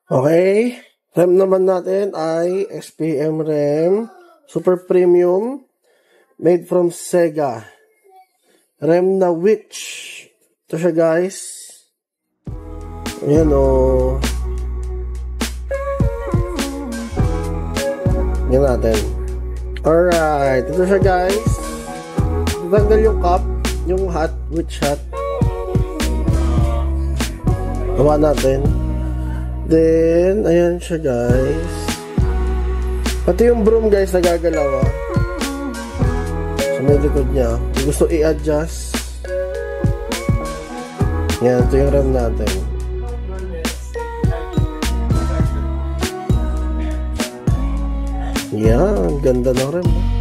Okay. RAM naman natin ay SPM RAM. Super Premium. Made from Sega. RAM na Witch. Ito siya guys. Ayan o. Yan natin. Alright. Ito siya guys. Tanggal yung cup. Yung hat. Witch hat. Gawa natin. Then, ayan siya guys. Pati yung broom guys nagagalaw sa may likod niya. Kung gusto i-adjust. Yan, ito yung RAM natin. Yan, ganda ng RAM.